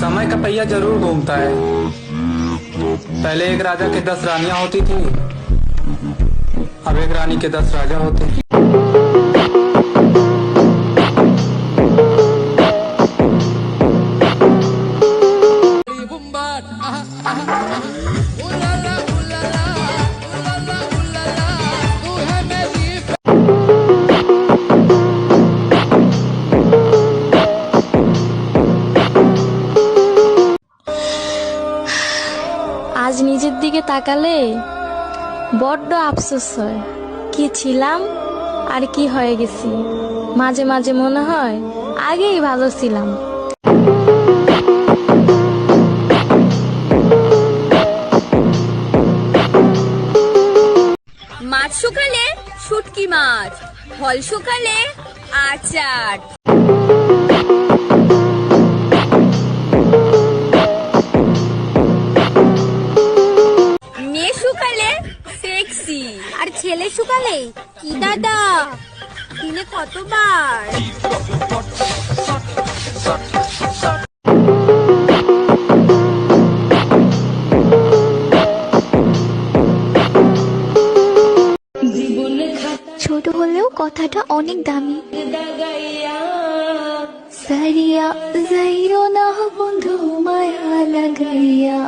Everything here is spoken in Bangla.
समय का पहिया जरूर घूमता है। पहले एक राजा के 10 रानियां होती थी, अब एक रानी के 10 राजा होते हैं। আজ নিজের দিকে তাকালে বড্ড আফসোস হয়, কি ছিলাম আর কি হয়ে গেছি। মাঝে মাঝে মনে হয় আগেই ভালো ছিলাম। মাছ শুকালে শুটকি মাছ, ফল শুকালে আচার, মেয়ে শুকালে সেক্সি, আর ছেলে শুকালে কি দাদা দিনে কতবার। ছোট হলেও কথাটা অনেক দামি। সারিয়া যাইও না বন্ধু মায়া লাগাইয়া।